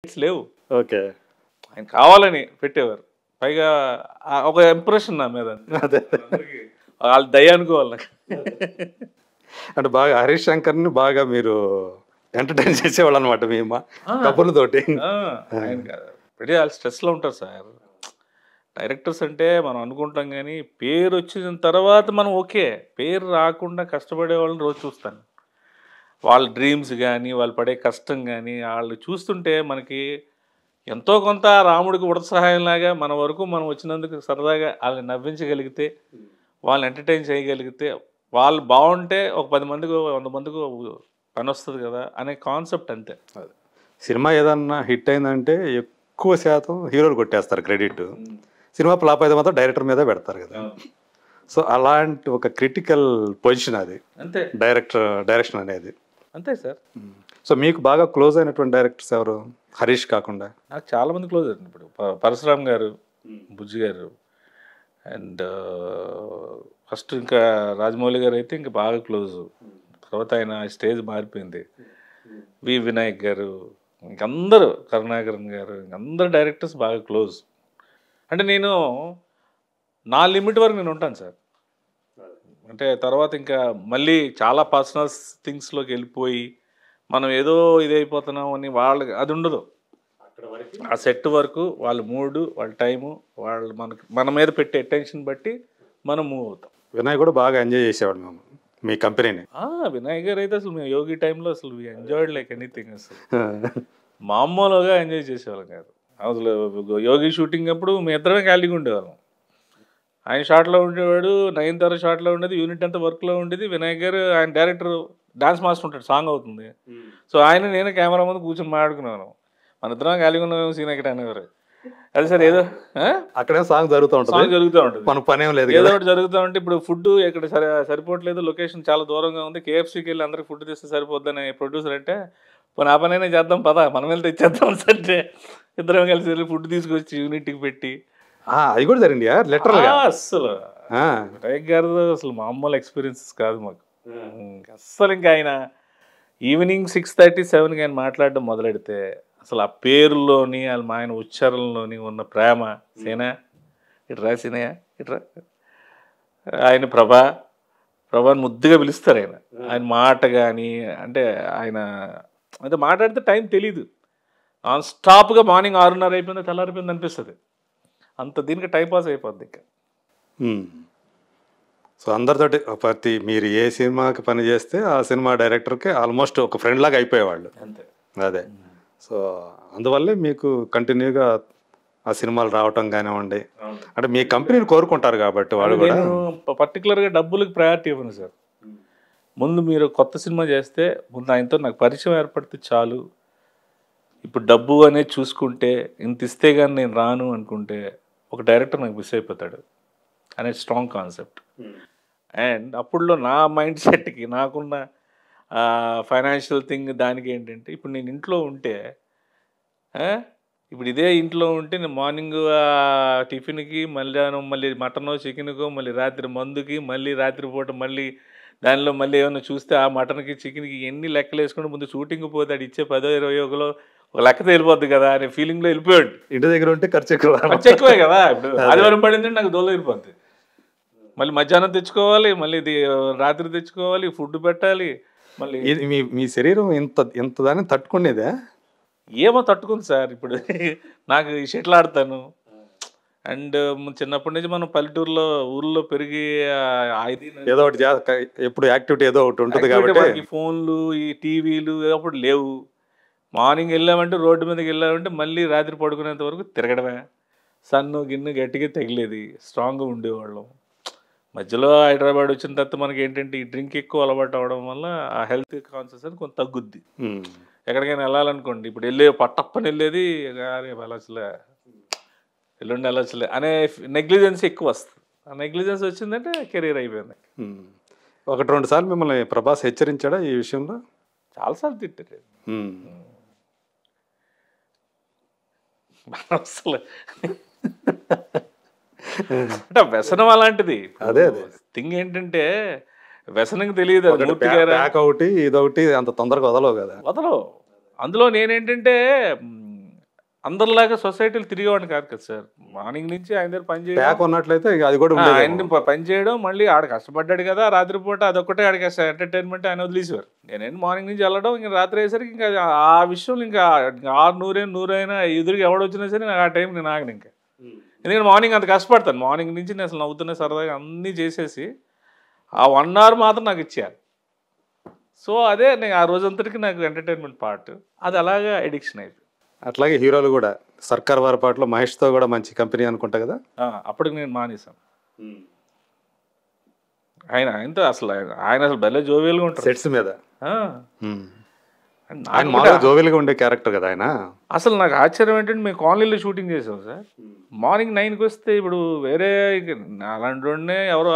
లేవు. ఓకే. ఆయన కావాలని పెట్టేవారు. పైగా ఒక ఇంప్రెషన్ నా మీద. అదే. వాళ్ళ దయ అనుకోవాలి నాకు. అంటే బాగా హరీష్ శంకర్ని బాగా మీరు ఎంటర్టైన్ చేసేవాళ్ళు అనమాట మీ కబుర్లతోటి. ఆయన pretty వాళ్ళు స్ట్రెస్లో ఉంటారు సార్. డైరెక్టర్స్ అంటే మనం అనుకుంటాం కానీ పేరు వచ్చిన తర్వాత మనం ఓకే, పేరు రాకుండా కష్టపడే వాళ్ళని రోజు చూస్తాను. వాళ్ళ డ్రీమ్స్ కానీ వాళ్ళు పడే కష్టం కానీ వాళ్ళు చూస్తుంటే మనకి ఎంతో కొంత రాముడికి ఉడత సహాయంలాగా మన వరకు మనం వచ్చినందుకు సరదాగా వాళ్ళని నవ్వించగలిగితే, వాళ్ళని ఎంటర్టైన్ చేయగలిగితే, వాళ్ళు బాగుంటే ఒక 10 మందికి 100 మందికి పని వస్తుంది కదా అనే కాన్సెప్ట్ అంతే. సినిమా ఏదన్నా హిట్ అయిందంటే ఎక్కువ శాతం హీరోలు కొట్టేస్తారు క్రెడిట్. సినిమా ఫ్లాప్ అయితే మాత్రం డైరెక్టర్ మీద పెడతారు కదా. సో అలాంటి ఒక క్రిటికల్ పొజిషన్ అది అంతే డైరెక్షన్ అనేది. అంతే సార్. సో మీకు బాగా క్లోజ్ అయినటువంటి డైరెక్టర్స్ ఎవరు హరీష్ కాకుండా? నాకు చాలామంది క్లోజ్ అవుతుంది. ఇప్పుడు పరశురామ్ గారు, బుజ్జి గారు, అండ్ ఫస్ట్ ఇంకా రాజమౌళి గారు అయితే ఇంకా బాగా క్లోజ్. తర్వాత ఆయన స్టేజ్ మారిపోయింది. వి వినాయక్ గారు, ఇంకందరూ కరుణాకరన్ గారు, ఇంకందరు డైరెక్టర్స్ బాగా క్లోజ్. అంటే నేను నా లిమిట్ వరకు నేను ఉంటాను సార్. అంటే తర్వాత ఇంకా మళ్ళీ చాలా పర్సనల్ థింగ్స్లోకి వెళ్ళిపోయి మనం ఏదో ఇదైపోతున్నాం అని వాళ్ళకి అది ఉండదు. ఆ సెట్ వరకు వాళ్ళ మూడు, వాళ్ళ టైము, వాళ్ళు మన మీద పెట్టే అటెన్షన్ బట్టి మనం మూవ్ అవుతాం. వినాయక్ కూడా బాగా ఎంజాయ్ చేసేవాడు మేము మీ కంపెనీని. వినాయక్ గారు అయితే అసలు మేము యోగి టైంలో అసలు ఎంజాయ్డ్ లైక్ ఎనీథింగ్. అసలు మామూలుగా ఎంజాయ్ చేసేవాళ్ళం కాదు. అసలు యోగి షూటింగ్ అప్పుడు మేము ఇద్దరమే ఖాళీగా ఉండేవాళ్ళం. ఆయన షార్ట్లో ఉండేవాడు, నయనతార షార్ట్లో ఉండేది, యూనిట్ అంతా వర్క్లో ఉండేది. వినాయక్ గారు ఆయన డైరెక్టర్, డాన్స్ మాస్టర్ ఉంటాడు, సాంగ్ అవుతుంది. సో ఆయన నేను కెమెరా ముందు కూర్చొని మాట్లాడుకున్నాను. మన ఇద్దరం ఖాళీగా ఉన్నాం సీన్ ఎక్కడ అనేవారు. అదే సార్ ఏదో అక్కడే సాంగ్ జరుగుతూ ఉంటుంది, మన పని ఏం లేదు, ఏదో ఒకటి జరుగుతూ ఉంటే. ఇప్పుడు ఫుడ్ ఇక్కడ సరిపోవట్లేదు, లొకేషన్ చాలా దూరంగా ఉంది, కేఎఫ్సీకి వెళ్ళి అందరికి ఫుడ్ తెస్తే సరిపోద్దని ప్రొడ్యూసర్ అంటే, పోనీ ఆ పనైనా చేద్దాం పదా, మనం వెళ్ళి తెచ్చేద్దాం అంటే ఇద్దరం కలిసి వెళ్ళి ఫుడ్ తీసుకొచ్చి యూనిట్కి పెట్టి అది కూడా జరిగింది లిటరల్ గా. అస్సలు వినాయక్ గారు అసలు మామూలు ఎక్స్పీరియన్సెస్ కాదు మాకు అస్సలు. ఇంకా ఆయన ఈవినింగ్ 6:30, 7కి ఆయన మాట్లాడడం మొదలెడితే అసలు ఆ పేరులోని ఆయన ఉచ్చారణలోని ఉన్న ప్రేమ, సేనా ఇట్రా సీనయ్య ఇట్రా, ఆయన ప్రభాని ముద్దుగా పిలుస్తారు. ఆయన మాట కానీ అంటే ఆయన అంటే మాట్లాడితే టైం తెలీదు. నాన్ స్టాప్గా మార్నింగ్ 6:30 అయిపోయింది, తెల్లారిపోయింది అనిపిస్తుంది. అంత దీనికి టైం పాస్ అయిపోద్ది ఇంకా. సో అందరితోటి మీరు ఏ సినిమాకి పని చేస్తే ఆ సినిమా డైరెక్టర్కి ఆల్మోస్ట్ ఒక ఫ్రెండ్ లాగా అయిపోయేవాళ్ళు. అంతే. అదే. సో అందువల్లే మీకు కంటిన్యూగా ఆ సినిమాలు రావటం కానివ్వండి, అంటే మీ కంపెనీని కోరుకుంటారు కాబట్టి వాళ్ళు కూడా. నేను పర్టికులర్గా డబ్బులకు ప్రయారిటీ ఇవ్వను సార్. ముందు మీరు కొత్త సినిమా చేస్తే ముందు ఆయనతో నాకు పరిచయం ఏర్పడితే చాలు. ఇప్పుడు డబ్బు అనేది చూసుకుంటే ఇంత ఇస్తే కానీ నేను రాను అనుకుంటే ఒక డైరెక్టర్ నాకు మిస్ అయిపోతాడు అనే స్ట్రాంగ్ కాన్సెప్ట్. అండ్ అప్పుడులో నా మైండ్ సెట్కి నాకున్న ఫైనాన్షియల్ థింగ్ దానికి ఏంటంటే, ఇప్పుడు నేను ఇంట్లో ఉంటే, ఇప్పుడు ఇదే ఇంట్లో ఉంటే నేను మార్నింగ్ టిఫిన్కి, మధ్యాహ్నం మళ్ళీ మటనో చికెన్కో, మళ్ళీ రాత్రి మందుకి, మళ్ళీ రాత్రిపూట మళ్ళీ దానిలో మళ్ళీ ఏమైనా చూస్తే ఆ మటన్కి చికెన్కి ఎన్ని లెక్కలు వేసుకుంటే ముందు షూటింగ్ పోతే అది ఇచ్చే 10-20 ఒక లెక్కతో వెళ్ళిపోద్ది కదా అనే ఫీలింగ్లో వెళ్ళిపోయాడు. ఇంటి దగ్గర ఉంటే ఖర్చు ఎక్కువే కదా. ఇప్పుడు ఆదివారం పడిందంటే నాకు దోల వెళ్ళిపోద్ది. మళ్ళీ మధ్యాహ్నం తెచ్చుకోవాలి, మళ్ళీ రాత్రి తెచ్చుకోవాలి, ఫుడ్ పెట్టాలి. మళ్ళీ మీ శరీరం ఇంత దాన్ని తట్టుకునేదా? ఏమో తట్టుకుంది సార్. ఇప్పుడు నాకు షటిల్ ఆడతాను. అండ్ చిన్నప్పటి నుంచి మనం పల్లెటూరులో ఊర్లో పెరిగి ఏదో ఒకటి ఎప్పుడు యాక్టివిటీ ఏదో ఒకటి ఉంటుంది కాబట్టి ఫోన్లు, ఈ టీవీలు అప్పుడు లేవు. మార్నింగ్ వెళ్ళామంటే రోడ్డు మీదకి వెళ్ళామంటే మళ్ళీ రాత్రి పడుకునేంత వరకు తిరగడమే. సన్ను గిన్ను గట్టిగా తగిలేది, స్ట్రాంగ్గా ఉండేవాళ్ళం. మధ్యలో హైదరాబాద్ వచ్చిన తర్వాత మనకి ఏంటంటే ఈ డ్రింక్ ఎక్కువ అలవాటు అవ్వడం వల్ల ఆ హెల్త్ కాన్షియస్ అని కొంత తగ్గుద్ది. ఎక్కడికైనా వెళ్ళాలనుకోండి, ఇప్పుడు పట్టప్పని వెళ్ళేది వెళ్ళొచ్చులే, ఎల్లుండి వెళ్ళొచ్చులే అనే నెగ్లిజెన్స్ ఎక్కువ వస్తుంది. ఆ నెగ్లిజెన్స్ వచ్చిందంటే కెరీర్ అయిపోయింది. 1-2 సార్లు మిమ్మల్ని ప్రభాస్ హెచ్చరించాడా ఈ విషయంలో? చాలాసార్లు తిట్టారు అసలు. అంటే వ్యసనం అలాంటిది. అదే థింగ్ ఏంటంటే వ్యసనం తెలియదు. ఒకటి ఇదొకటి అంత తొందరగా వదలవు కదా. వదలవు. అందులో నేనేంటంటే అందరిలాగా సొసైటీలు తిరిగేవాడిని కాదు కదా సార్. మార్నింగ్ నుంచి ఆయన దగ్గర పని చేయడం, ప్యాక్ ఉన్నట్లయితే ఇక అది కూడా ఉండేదేమో. ఆయన్ని పని చేయడం, మళ్ళీ ఆడ కష్టపడ్డాడు కదా రాత్రిపూట, అదొక్కటే ఆడికి ఎంటర్టైన్మెంట్, ఆయన వదిలేసేవారు. నేనేంటి మార్నింగ్ నుంచి వెళ్ళడం, ఇంకా రాత్రి అయ్యేసరికి ఇంకా ఆ విషయం ఇంకా 100 ఎదురుగా ఎవడొచ్చినా సరే నాకు ఆ టైం నేను ఆగను ఇంకా. ఎందుకంటే మార్నింగ్ అంత కష్టపడతాను. మార్నింగ్ నుంచి నేను అసలు నవ్వుతున్నా సరదాగా అన్నీ చేసేసి ఆ 1 hour మాత్రం నాకు ఇచ్చేయాలి. సో అదే నేను ఆ రోజంతటికి నాకు ఎంటర్టైన్మెంట్ పార్ట్, అది అలాగా ఎడిక్షన్ అయిపోయింది. అట్లాగే హీరోలు కూడా సర్కార్ వారి పాటలో మహేష్తో కూడా మంచి కంపెనీ అనుకుంటా కదా. అప్పటికి నేను మానేశాను. ఆయనతో అసలు ఆయన అసలు భలే జోవియల్గా ఉంటారు సెట్స్ మీద. ఆయన నాకు మామూలుగా జోవియల్గా ఉండే క్యారెక్టర్ కదా ఆయన. అసలు నాకు ఆశ్చర్యం ఏంటంటే మేము కాలనీలో షూటింగ్ చేసాం సార్. మార్నింగ్ 9కి వస్తే ఇప్పుడు వేరే అలాంటి వాడినే ఎవరు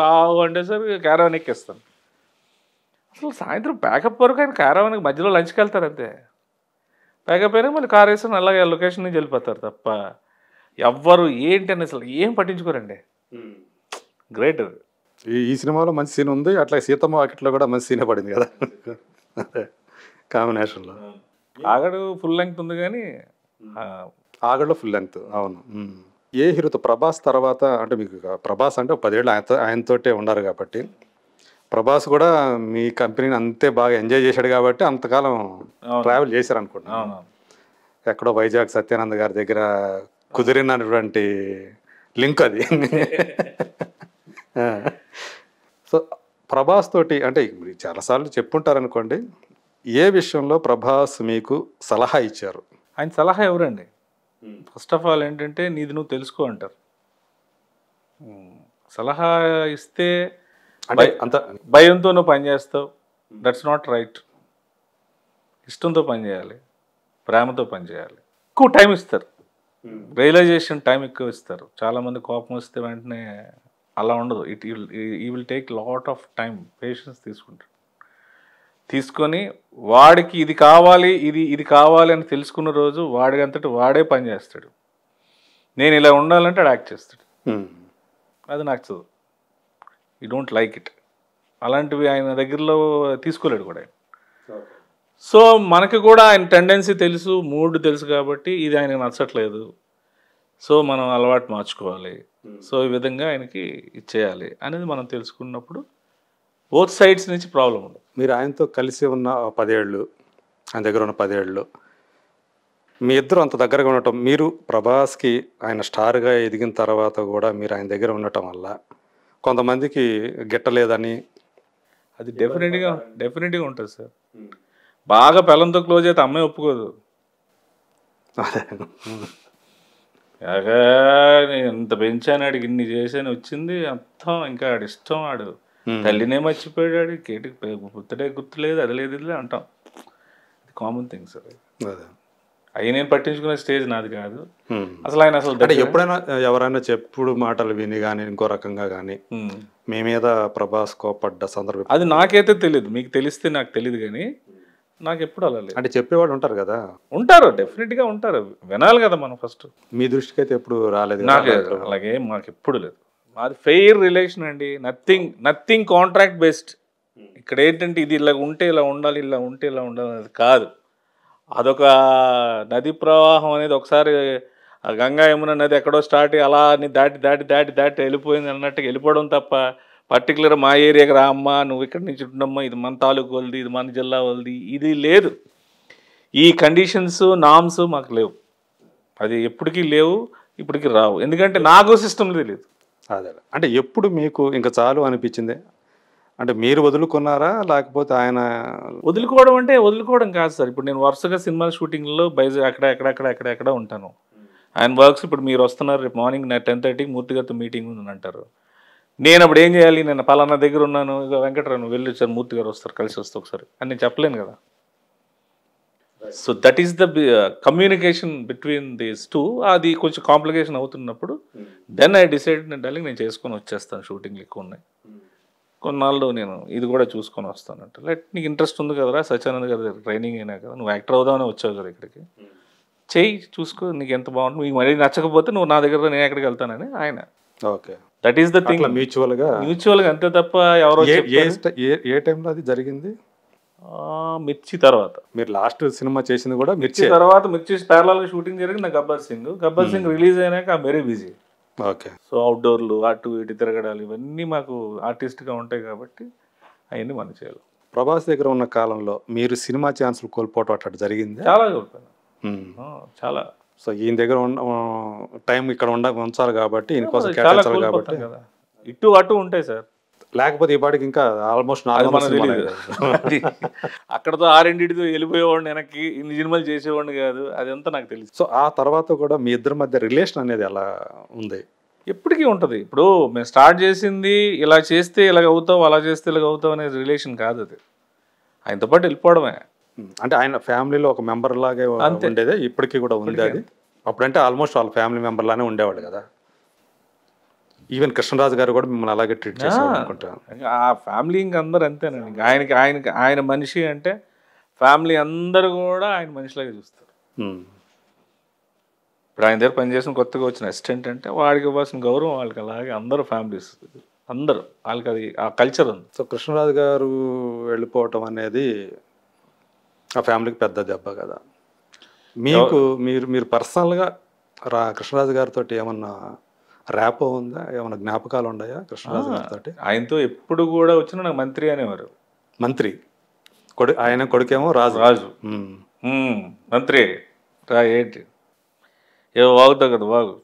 అంటే సార్ క్యారవాన్ ఎక్కేస్తాను. అసలు సాయంత్రం ప్యాకప్ వరకు ఆయన క్యారవాన్కి మధ్యలో లంచ్కి వెళ్తారు అంతే. ప్యాకప్ అయినా మళ్ళీ కార్ వేసుకొని అలాగే లొకేషన్ నుంచి వెళ్ళిపోతారు తప్ప ఎవ్వరు ఏంటి అని అసలు ఏం పట్టించుకోరండి. గ్రేట్ అది. ఈ సినిమాలో మంచి సీన్ ఉంది, అట్లా సీతమ్మ వాకిట్లో కూడా మంచి సీనే పడింది కదా అదే కాంబినేషన్లో. ఆగడు ఫుల్ లెంగ్త్ ఉంది కానీ ఆగడలో ఫుల్ లెంగ్త్. అవును. ఏ హీరోతో? ప్రభాస్ తర్వాత అంటే మీకు ప్రభాస్ అంటే 10 ఏళ్ళు ఆయనతోటే ఉన్నారు కాబట్టి, ప్రభాస్ కూడా మీ కంపెనీని అంతే బాగా ఎంజాయ్ చేశాడు కాబట్టి అంతకాలం ట్రావెల్ చేశారు అనుకుంటున్నాను. ఎక్కడో వైజాగ్ సత్యానంద్ గారి దగ్గర కుదిరినటువంటి లింక్ అది. సో ప్రభాస్ తోటి అంటే మీరు చాలాసార్లు చెప్పుంటారు అనుకోండి, ఏ విషయంలో ప్రభాస్ మీకు సలహా ఇచ్చారు? ఆయన సలహా ఎవరండి? ఫస్ట్ ఆఫ్ ఆల్ ఏంటంటే నీది నువ్వు తెలుసుకో అంటారు. సలహా ఇస్తే అంటే అంత భయంతో నువ్వు పని చేస్తావు, దట్స్ నాట్ రైట్. ఇష్టంతో పని చేయాలి, ప్రేమతో పని చేయాలి. ఎక్కువ టైం ఇస్తారు, రియలైజేషన్ టైం ఎక్కువ ఇస్తారు. చాలామంది కోపం వస్తే వెంటనే అలా ఉండదు. ఈ will take lot of time, patience తీసుకొని వాడికి ఇది కావాలి ఇది కావాలి అని తెలుసుకున్న రోజు వాడికి అంతటి వాడే పని చేస్తాడు. నేను ఇలా ఉండాలంటే అది యాక్ట్ చేస్తాడు. అది నచ్చదు, యూ డోంట్ లైక్ ఇట్. అలాంటివి ఆయన దగ్గరలో తీసుకోలేడు కూడా ఆయన. సో మనకి కూడా ఆయన టెండెన్సీ తెలుసు, మూడ్ తెలుసు కాబట్టి ఇది ఆయనకు నచ్చట్లేదు, సో మనం అలవాటు మార్చుకోవాలి, సో ఈ విధంగా ఆయనకి ఇచ్చేయాలి అనేది మనం తెలుసుకున్నప్పుడు బోత్ సైడ్స్ నుంచి ప్రాబ్లం ఉండదు. మీరు ఆయనతో కలిసి ఉన్న 10 ఏళ్ళు, ఆయన దగ్గర ఉన్న 10 ఏళ్ళు, మీ ఇద్దరు అంత దగ్గరగా ఉండటం, మీరు ప్రభాస్కి ఆయన స్టార్గా ఎదిగిన తర్వాత కూడా మీరు ఆయన దగ్గర ఉండటం వల్ల కొంతమందికి గిట్టలేదని అది డెఫినెట్గా ఉంటుంది సార్. బాగా పిల్లలతో క్లోజ్ అయితే అమ్మాయి ఒప్పుకోదు. అదే ఇంత పెంచాను, ఆడికి ఇన్ని చేసాను వచ్చింది అర్థం, ఇంకా ఆడి ఇష్టం, ఆడు తల్లినే మర్చిపోయాడు, ఆడి కేటికి పుత్తడే గుర్తులేదు, అది లేదు ఇది అంటాం. ఇది కామన్ థింగ్ సార్. అదే అవి నేను పట్టించుకునే స్టేజ్ నాది కాదు అసలు. ఆయన అసలు అంటే ఎప్పుడైనా ఎవరైనా చెప్పుడు మాటలు విని కానీ ఇంకో రకంగా కానీ మీ మీద ప్రభాస్ కోపడ్డ సందర్భం? అది నాకైతే తెలియదు, మీకు తెలిస్తే నాకు తెలియదు, కానీ నాకు ఎప్పుడు అలా లేదు. అంటే చెప్పేవాళ్ళు ఉంటారు కదా. ఉంటారు, డెఫినెట్గా ఉంటారు, వినాలి కదా మనం ఫస్ట్. మీ దృష్టికి అయితే ఎప్పుడు రాలేదు? నాకు అలాగే మాకు ఎప్పుడు లేదు. మాది ఫెయిర్ రిలేషన్ అండి, నథింగ్ కాంట్రాక్ట్ బేస్డ్. ఇక్కడ ఏంటంటే ఇది ఇలా ఉంటే ఇలా ఉండాలి, ఇలా ఉంటే ఇలా ఉండాలి అనేది కాదు. అదొక నది ప్రవాహం అనేది ఒకసారి గంగా యమున నది ఎక్కడో స్టార్ట్ అయ్యి అలా దాటి దాటి దాటి దాటి వెళ్ళిపోయింది అన్నట్టుగా వెళ్ళిపోవడం తప్ప పర్టికులర్ మా ఏరియాకి రా అమ్మా, నువ్వు ఇక్కడి నుంచి ఉండమ్మా, ఇది మన తాలూకు వాళ్ళది, ఇది మన జిల్లా వాళ్ళది, ఇది లేదు. ఈ కండిషన్స్ నామ్స్ మాకు లేవు, అది ఎప్పటికీ లేవు, ఇప్పటికీ రావు. ఎందుకంటే నాకు సిస్టమ్ తెలియదు. అదే అంటే ఎప్పుడు మీకు ఇంకా చాలు అనిపించింది? అంటే మీరు వదులుకున్నారా లేకపోతే ఆయన? వదులుకోవడం కాదు సార్. ఇప్పుడు నేను వరుసగా సినిమా షూటింగ్లో అక్కడెక్కడ ఉంటాను. ఆయన వర్క్స్ ఇప్పుడు మీరు వస్తున్నారు, రేపు మార్నింగ్ 10:30కి మూర్తి గారితో మీటింగ్ ఉందని అంటారు. నేను అప్పుడు ఏం చేయాలి? నేను పలానా దగ్గర ఉన్నాను, ఇక వెంకటరావు వెళ్ళి వచ్చారు, మూర్తి గారు వస్తారు, కలిసి వస్తే ఒకసారి అని నేను చెప్పలేను కదా. So that is the communication between these two. అది కొంచెం కాంప్లికేషన్ అవుతున్నప్పుడు దెన్ ఐ డిసైడ్, నేను చేసుకొని వచ్చేస్తాను, షూటింగ్లు ఎక్కువ ఉన్నాయి, కొన్నాళ్ళు నేను ఇది కూడా చూసుకొని వస్తానంట. నీకు ఇంట్రెస్ట్ ఉంది కదరా, సత్యానంద్ గారి దగ్గర ట్రైనింగ్ అయినా కదా, నువ్వు యాక్టర్ అవుదామని వచ్చావు కదా ఇక్కడికి, చెయ్యి, చూసుకో, నీకు ఎంత బాగుంటుంది, నీకు మరీ నచ్చకపోతే నువ్వు నా దగ్గర, నేను ఎక్కడికి వెళ్తానని ఆయన. Okay, that is the thing, మ్యూచువల్గా అంతే తప్ప ఎవరో. ఏ టైంలో అది జరిగింది? మిర్చి తర్వాత. మీరు లాస్ట్ సినిమా చేసింది కూడా మిర్చి తర్వాత, మిర్చి ప్యారలల్గా షూటింగ్ జరిగింది. నా గబ్బర్ సింగ్ రిలీజ్ అయినాక వెరీ బిజీ. ఓకే. సో అవుట్డోర్లు అటు ఇటు తిరగడాలు ఇవన్నీ మాకు ఆర్టిస్ట్గా ఉంటాయి కాబట్టి అవన్నీ మనం చేయాలి. ప్రభాస్ దగ్గర ఉన్న కాలంలో మీరు సినిమా ఛాన్సులు కోల్పోవటం అట్లా జరిగింది? చాలా కోల్పోయాను, చాలా. సో ఈయన దగ్గర టైం ఇక్కడ ఉంచాలి కాబట్టి ఈయన కోసం చాలా కేటాయించాలి కాబట్టి కదా, ఇటు అటు ఉంటాయి సార్. లేకపోతే ఈ పాటికి ఇంకా ఆల్మోస్ట్ అక్కడతో ఆరెండిటితో వెళ్ళిపోయేవాడిని, వెనక్కి ఇన్ని సినిమాలు చేసేవాడిని కాదు, అదంతా నాకు తెలుసు. సో ఆ తర్వాత కూడా మీ ఇద్దరి మధ్య రిలేషన్ అనేది ఎలా ఉంది? ఎప్పటికీ ఉంటుంది. ఇప్పుడు మేము స్టార్ట్ చేసింది ఇలా చేస్తే ఇలాగ అవుతావు, అలా చేస్తే ఇలాగ అవుతావు అనే రిలేషన్ కాదు అది, ఆయనతో పాటు వెళ్ళిపోవడమే. అంటే ఆయన ఫ్యామిలీలో ఒక మెంబర్ లాగే ఉండేదే, ఇప్పటికీ కూడా ఉంది అది. అప్పుడంటే ఆల్మోస్ట్ వాళ్ళ ఫ్యామిలీ మెంబర్ లానే ఉండేవాడు కదా. ఈవెన్ కృష్ణరాజు గారు కూడా మిమ్మల్ని అలాగే ట్రీట్ చేశారు అనుకుంటాను. ఆ ఫ్యామిలీ ఇంక అందరు అంతేనండి. ఆయన మనిషి అంటే ఫ్యామిలీ అందరూ కూడా ఆయన మనిషిలాగే చూస్తారు. ఇప్పుడు ఆయన దగ్గర పనిచేసిన కొత్తగా వచ్చిన అసిస్టెంట్ అంటే వాడికి ఇవ్వాల్సిన గౌరవం వాళ్ళకి అలాగే అందరూ ఫ్యామిలీస్ అందరూ వాళ్ళకి అది ఆ కల్చర్ ఉంది. సో కృష్ణరాజు గారు వెళ్ళిపోవటం అనేది ఆ ఫ్యామిలీకి పెద్ద దెబ్బ కదా. మీకు మీరు పర్సనల్గా కృష్ణరాజు గారితో ఏమన్నా ర్యాపో ఉందా? ఏమన్నా జ్ఞాపకాలు ఉన్నాయా కృష్ణరాజు గారితో? ఆయనతో ఎప్పుడు కూడా వచ్చినా నాకు మంత్రి అనేవారు. మంత్రి ఆయన కొడుకేమో రాజు. మంత్రి రా ఏంటి ఏవో వాగుతావు కదా వాగు,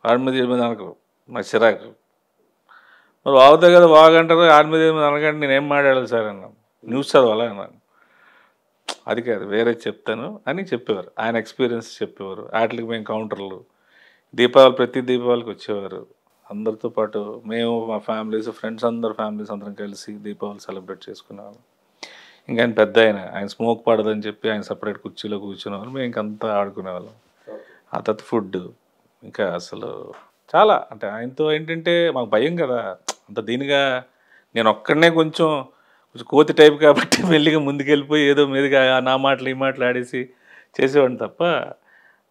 ఆడి మీద అనకు, నాకు చిరాకు. మరి వాగుతావు కదా వాగు అంటారు, ఆడి మీద అనకంటే నేనేం మాట్లాడాలి సార్ అన్నాను. న్యూస్ చదవాలా అన్నాను. అది కాదు వేరే చెప్తాను అని చెప్పేవారు. ఆయన ఎక్స్పీరియన్స్ చెప్పేవారు. వాటికి మేము కౌంటర్లు, ప్రతి దీపావళికి వచ్చేవారు అందరితో పాటు. మేము మా ఫ్యామిలీస్ ఫ్రెండ్స్ ఫ్యామిలీస్ అందరం కలిసి దీపావళి సెలబ్రేట్ చేసుకునేవాళ్ళం. ఇంకా ఆయన పెద్ద ఆయన స్మోక్ పడదని చెప్పి ఆయన సపరేట్ కుర్చీలో కూర్చునేవాళ్ళు, మేము ఇంకంతా ఆడుకునేవాళ్ళం. ఆ తర్వాత ఫుడ్ ఇంకా అసలు చాలా, అంటే ఆయనతో ఏంటంటే మాకు భయం కదా అంత దీనిగా. నేను ఒక్కడనే కొంచెం కోతి టైప్ కాబట్టి మెల్లిగా ముందుకెళ్ళిపోయి ఏదో మీదుగా నా మాటలు ఈ మాటలు ఆడేసి చేసేవాడిని తప్ప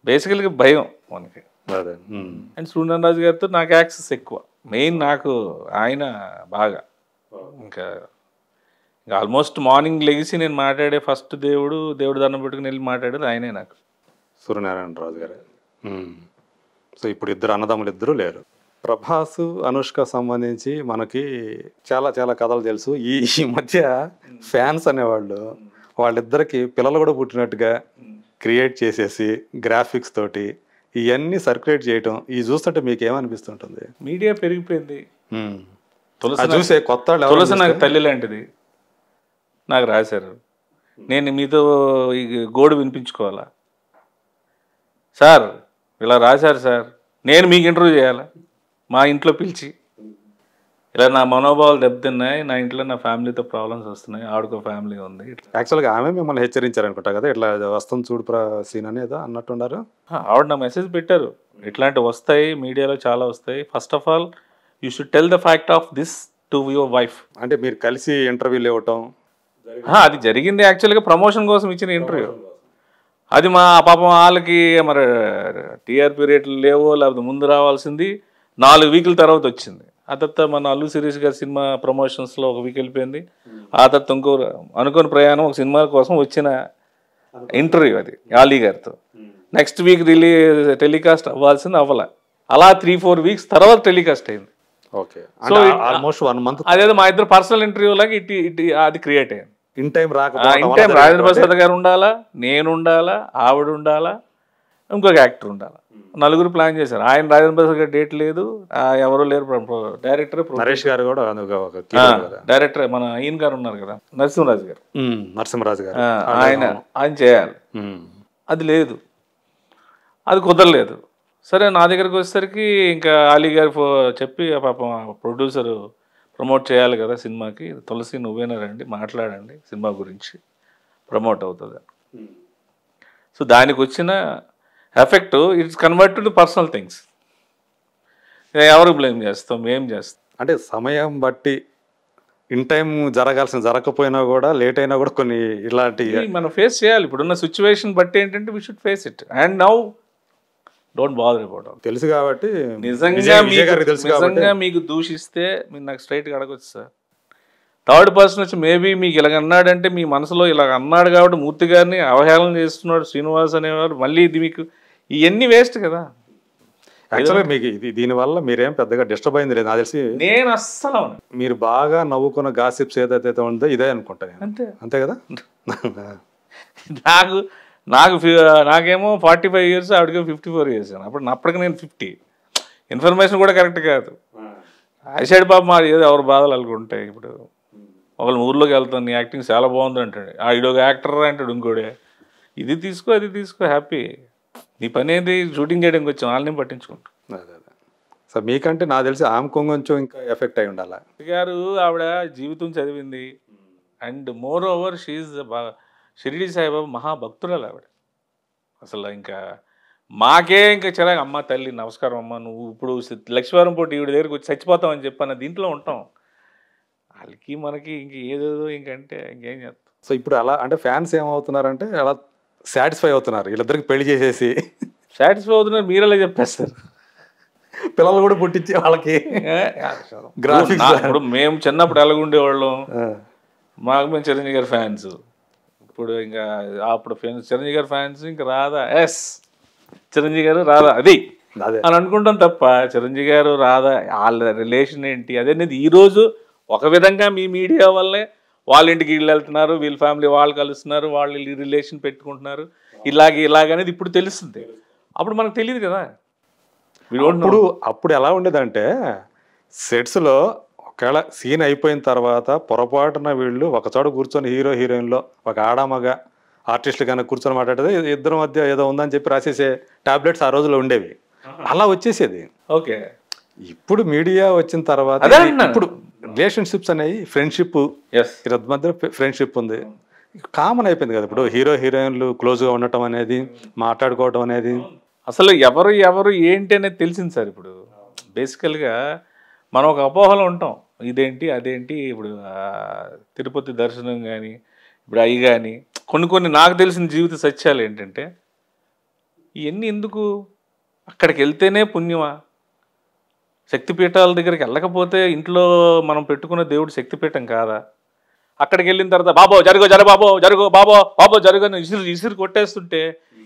బేసికల్గా భయం మనకి. అండ్ సూర్యనారాయణ రాజు గారితో నాకు యాక్సెస్ ఎక్కువ. మెయిన్ నాకు ఆయన బాగా ఇంకా ఆల్మోస్ట్ మార్నింగ్ లెగిసి నేను మాట్లాడే ఫస్ట్ దేవుడు దండం పెట్టుకుని వెళ్ళి మాట్లాడేది ఆయనే నాకు, సూర్యనారాయణ రాజు గారు. సో ఇప్పుడు ఇద్దరు అన్నదమ్ములు ఇద్దరు లేరు. ప్రభాస్ అనుష్క సంబంధించి మనకి చాలా చాలా కథలు తెలుసు. ఈ మధ్య ఫ్యాన్స్ అనేవాళ్ళు వాళ్ళిద్దరికి పిల్లలు కూడా పుట్టినట్టుగా క్రియేట్ చేసేసి గ్రాఫిక్స్ తోటి ఇవన్నీ సర్క్యులేట్ చేయటం ఇది చూస్తుంటే మీకు ఏమనిపిస్తుంటుంది? మీడియా పెరిగిపోయింది. చూసే కొత్త తులసి నాకు తల్లి లాంటిది, నాకు రాశారు. నేను మీతో ఈ గోడు వినిపించుకోవాలా సార్? ఇలా రాశారు సార్, నేను మీకు ఇంటర్వ్యూ చేయాలా? మా ఇంట్లో పిలిచి ఇలా నా మనోభావాలు దెబ్బతిన్నాయి, నా ఇంట్లో నా ఫ్యామిలీతో ప్రాబ్లమ్స్ వస్తున్నాయి, ఆవిడకో ఫ్యామిలీ ఉంది. యాక్చువల్గా ఆమె మిమ్మల్ని హెచ్చరించారు అనుకుంటా కదా, ఇట్లా వస్తుంది చూడు సీన్ అనేది అన్నట్టున్నారు. ఆవిడ నా మెసేజ్ పెట్టారు, ఇట్లాంటివి వస్తాయి మీడియాలో చాలా వస్తాయి, first of all you should tell the fact of this to your wife. అంటే మీరు కలిసి ఇంటర్వ్యూలు ఇవ్వటం అది జరిగింది. యాక్చువల్గా ప్రమోషన్ కోసం ఇచ్చిన ఇంటర్వ్యూ అది. మా పాపం వాళ్ళకి మరి టీఆర్పీ రేట్లు లేవో, లేకపోతే ముందు రావాల్సింది 4 వీకుల తర్వాత వచ్చింది. ఆ తర్వాత మన అల్లు శిరీష్ గారి సినిమా ప్రమోషన్స్లో 1 వీక్ వెళ్ళిపోయింది. ఆ తర్వాత ఇంకో అనుకోని ప్రయాణం ఒక సినిమా కోసం వచ్చిన ఇంటర్వ్యూ అది ఆలీ గారితో. నెక్స్ట్ వీక్ టెలికాస్ట్ అవ్వాల్సింది అవ్వాల. అలా 3-4 వీక్స్ తర్వాత టెలికాస్ట్ అయింది. Okay, so almost 1 month. అదేదో మా ఇద్దరు పర్సనల్ ఇంటర్వ్యూ లాగా అది క్రియేట్ అయింది. ఇన్ టైం రాజేంద్ర ప్రసాద్ గారు ఉండాలా, నేను ఉండాలా, ఆవిడ ఉండాలా, ఇంకొక యాక్టర్ ఉండాలా, 4 ప్లాన్ చేశారు. ఆయన రాజేంద్ర ప్రసాద్ గారు డేట్ లేదు, ఎవరు లేరు. డైరెక్టర్ నరేష్ గారు కూడా డైరెక్టర్ మన ఈయన గారు ఉన్నారు కదా, నరసింహరాజు గారు, ఆయన చేయాలి. అది లేదు, అది కుదరలేదు. సరే నా దగ్గరికి వచ్చేసరికి ఇంకా అలీ గారు చెప్పి పాపం ప్రొడ్యూసరు ప్రమోట్ చేయాలి కదా సినిమాకి, తులసి నువ్వేనా రండి మాట్లాడండి సినిమా గురించి, ప్రమోట్ అవుతుంది. సో దానికి వచ్చిన effect it's convert to personal things. ఎవరు బ్లేమ్ చేస్తాం, ఏం చేస్తాం అంటే సమయం బట్టి ఇన్ టైం జరగకపోయినా కూడా లేట్ అయినా కూడా కొన్ని ఇలాంటి మనం ఫేస్ చేయాలి. ఇప్పుడున్న సిచ్యువేషన్ బట్టి ఏంటంటే we should face it and now don't bother about it. తెలుసు కాబట్టి నిజంగా మీకు దూషిస్తే మీరు నాకు స్ట్రైట్గా అడగొచ్చు సార్, థర్డ్ పర్సన్ వచ్చి మేబీ మీకు ఇలాగ అన్నాడంటే మీ మనసులో ఇలాగ అన్నాడు కాబట్టి మూర్తి గారిని అవహేళన చేస్తున్నాడు శ్రీనివాస్ అనేవాడు, మళ్ళీ ఇది మీకు ఇవన్నీ వేస్ట్ కదా. యాక్చువల్గా మీకు దీనివల్ల మీరేం పెద్దగా డిస్టర్బ్ అయింది లేదు నాకు తెలిసి. నేను అస్సలు అవును, మీరు బాగా నవ్వుకున్న గాసిప్స్ ఏదైతే ఉందో ఇదే అనుకుంటా నేను. అంతే అంతే కదా. నాకేమో 45 years, ఆవిడకి 54 years. అప్పటికి నేను 50. ఇన్ఫర్మేషన్ కూడా కరెక్ట్ కాదు. ఐసైడ్ బాబు మా ఏదో ఎవరు బాధలు అనుకుంటాయి. ఇప్పుడు ఒకళ్ళు ఊర్లోకి వెళ్తాను, నీ యాక్టింగ్ చాలా బాగుంది అంటాడు, ఇడొక యాక్టర్ అంటాడు ఇంకోడే, ఇది తీసుకో అది తీసుకో హ్యాపీ, నీ పని ఏంటి షూటింగ్ చేయడానికి వచ్చాం, వాళ్ళని పట్టించుకుంటాం. అదే సో మీకంటే నాకు తెలిసి ఆమె కొంచెం ఇంకా ఎఫెక్ట్ అయి ఉండాలి గారు. ఆవిడ జీవితం చదివింది, and moreover she Shirdi Saibaba మహాభక్తురాలు ఆవిడ. అసలు ఇంకా మాకే ఇంకా చిరాకు, అమ్మ తల్లి నమస్కారం అమ్మ, నువ్వు ఇప్పుడు లక్ష్మీవారం పూట ఈవిడ దగ్గరికి వచ్చి చచ్చిపోతామని చెప్పన్న దీంట్లో ఉంటాం. వాళ్ళకి మనకి ఇంక ఏదేదో ఇంకంటే ఇంకేం చేస్తాం. సో ఇప్పుడు అలా అంటే ఫ్యాన్స్ ఏమవుతున్నారంటే అలా సాటిస్ఫై అవుతున్నారు, వీళ్ళిద్దరికి పెళ్లి చేసేసి సాటిస్ఫై అవుతున్నారు. మీరలా చెప్పేస్తారు, పిల్లలు కూడా పుట్టించి వాళ్ళకి గ్రాఫిక్స్. ఇప్పుడు మేము చిన్నప్పుడు ఎలాగుండేవాళ్ళం, మాకు మేము చిరంజీవి గారి ఫ్యాన్స్. ఇప్పుడు ఇంకా అప్పుడు చిరంజీవి గారి ఫ్యాన్స్ ఇంకా రాదా, ఎస్ చిరంజీవి గారు రాదా అది అని అనుకుంటాం తప్ప, చిరంజీవి గారు రాదా వాళ్ళ రిలేషన్ ఏంటి అదేనేది ఈరోజు ఒక విధంగా మీ మీడియా వల్లే వాళ్ళ ఇంటికి వీళ్ళు వెళ్తున్నారు, వీళ్ళ ఫ్యామిలీ వాళ్ళు కలుస్తున్నారు, వాళ్ళు రిలేషన్ పెట్టుకుంటున్నారు, ఇలాగనేది ఇప్పుడు తెలుస్తుంది. అప్పుడు మనకు తెలియదు కదా. అప్పుడు ఎలా ఉండేదంటే సెట్స్లో ఒకవేళ సీన్ అయిపోయిన తర్వాత పొరపాటున వీళ్ళు ఒకచోట కూర్చొని హీరో హీరోయిన్లో ఒక ఆడామగ ఆర్టిస్టులు కన్నా కూర్చొని మాట్లాడేది ఇద్దరి మధ్య ఏదో ఉందని చెప్పి రాసేసే టాబ్లెట్స్ ఆ రోజులో ఉండేవి, అలా వచ్చేసేది. ఓకే. ఇప్పుడు మీడియా వచ్చిన తర్వాత ఇప్పుడు రిలేషన్షిప్స్ అనేవి ఫ్రెండ్షిప్, ఇద్దరి మధ్య ఫ్రెండ్షిప్ ఉంది, కామన్ అయిపోయింది కదా. ఇప్పుడు హీరో హీరోయిన్లు క్లోజ్గా ఉండటం అనేది, మాట్లాడుకోవటం అనేది, అసలు ఎవరు ఏంటి అనేది తెలిసింది సార్. ఇప్పుడు బేసికల్గా మనం ఒక అపోహలో ఉంటాం, ఇదేంటి అదేంటి. ఇప్పుడు తిరుపతి దర్శనం కానీ ఇప్పుడు అవి కానీ కొన్ని నాకు తెలిసిన జీవిత సత్యాలు ఏంటంటే, ఇవన్నీ ఎందుకు, అక్కడికి వెళ్తేనే పుణ్యమా, శక్తిపీఠాల దగ్గరికి వెళ్ళకపోతే ఇంట్లో మనం పెట్టుకున్న దేవుడు శక్తిపీఠం కాదా, అక్కడికి వెళ్ళిన తర్వాత బాబో బాబో జరుగు అని ఇసురు కొట్టేస్తుంటే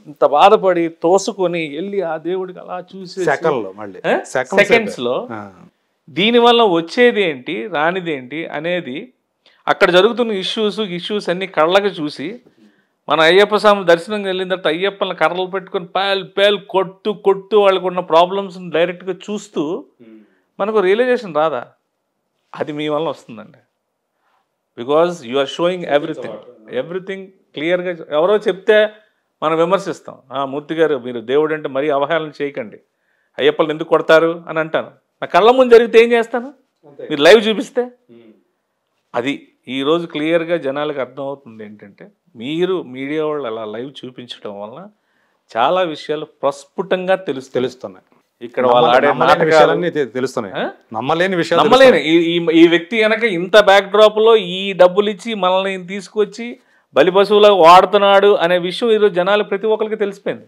ఇంత బాధపడి తోసుకొని వెళ్ళి ఆ దేవుడికి అలా చూసి సెకండ్స్లో దీనివల్ల వచ్చేది ఏంటి రానిది ఏంటి అనేది, అక్కడ జరుగుతున్న ఇష్యూస్ అన్ని కళ్ళకి చూసి, మన అయ్యప్ప స్వామి దర్శనం వెళ్ళిన తర్వాత అయ్యప్పని కర్రలు పెట్టుకొని పేలు కొట్టు వాళ్ళకు ఉన్న ప్రాబ్లమ్స్ డైరెక్ట్గా చూస్తూ మనకు రియలైజేషన్ రాదా, అది మీ వల్ల వస్తుందండి. Because you are showing everything క్లియర్గా. ఎవరో చెప్తే మనం విమర్శిస్తాం, మూర్తి గారు మీరు దేవుడు అంటే మరీ అవహేళన చేయకండి, అయ్యప్పని ఎందుకు కొడతారు అని అంటాను. నా కళ్ళ ముందు జరిగితే ఏం చేస్తాను, మీరు లైవ్ చూపిస్తే. అది ఈరోజు క్లియర్గా జనాలకు అర్థమవుతుంది ఏంటంటే, మీరు మీడియా వాళ్ళు అలా లైవ్ చూపించడం వల్ల చాలా విషయాలు ప్రస్ఫుటంగా తెలుస్తున్నాయి. ఇక్కడ వాళ్ళు ఆడే నాటకాలన్నీ తెలుస్తున్నాయి, నమ్మలేని ఈ వ్యక్తి కనుక ఇంత బ్యాక్ డ్రాప్లో ఈ డబ్బులు ఇచ్చి మనల్ని తీసుకొచ్చి బలి పశువులకు వాడుతున్నాడు అనే విషయం ఈరోజు జనాలు ప్రతి ఒక్కరికి తెలిసిపోయింది.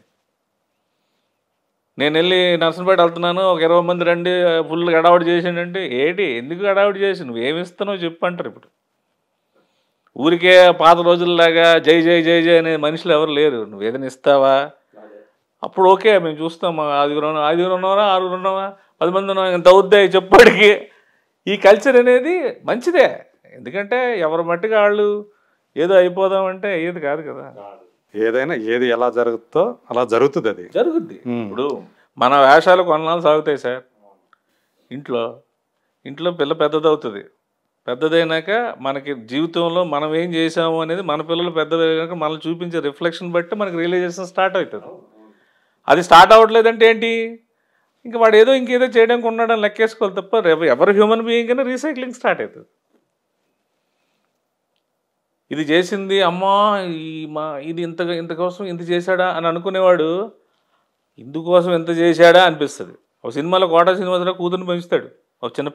నేను వెళ్ళి నర్సంపేట వెళ్తున్నాను, ఒక 20 మంది రండి ఫుల్ గడావుడి చేసిండంటే, ఏంటి ఎందుకు గడావుడి చేసి నువ్వేమి ఇస్తున్నావు చెప్పు అంటారు. ఇప్పుడు ఊరికే పాత రోజుల్లాగా జై జై జై జై అనే మనుషులు ఎవరు లేరు. నువ్వు ఏదైనా ఇస్తావా, అప్పుడు ఓకే మేము చూస్తాం, 5 ఉన్నావా 6 ఉన్నావా 10 మంది ఉన్నావా ఎంత అవుద్దాయి చెప్పడికి. ఈ కల్చర్ అనేది మంచిదే, ఎందుకంటే ఎవరి మట్టిగా వాళ్ళు ఏదో అయిపోదామంటే అయ్యేది కాదు కదా. ఏదైనా ఏది ఎలా జరుగుతుందో అలా జరుగుతుంది, అది జరుగుద్ది. ఇప్పుడు మన వేషాలు కొన్నాళ్ళు సాగుతాయి సార్. ఇంట్లో పిల్ల పెద్దదవుతుంది, పెద్దదైనాక మనకి జీవితంలో మనం ఏం చేసాము అనేది మన పిల్లలు పెద్దదైనాక మనల్ని చూపించే రిఫ్లెక్షన్ బట్టి మనకి రియలైజేషన్ స్టార్ట్ అవుతుంది. అది స్టార్ట్ అవ్వట్లేదంటే ఏంటి, ఇంకా వాడు ఇంకేదో చేయడానికి ఉన్నాడని లెక్కేసుకోవాలి తప్ప ఎవరు హ్యూమన్ బీయింగ్ అయినా రీసైక్లింగ్ స్టార్ట్ అవుతుంది. ఇది చేసింది అమ్మా ఇది ఇంత కోసం ఇంత చేశాడా అని అనుకునేవాడు ఇందుకోసం ఎంత చేశాడా అనిపిస్తుంది. ఒక సినిమాలో కోట శ్రీనివాసరావు కూతుర్ని పెంచుతాడు, ఒక చిన్న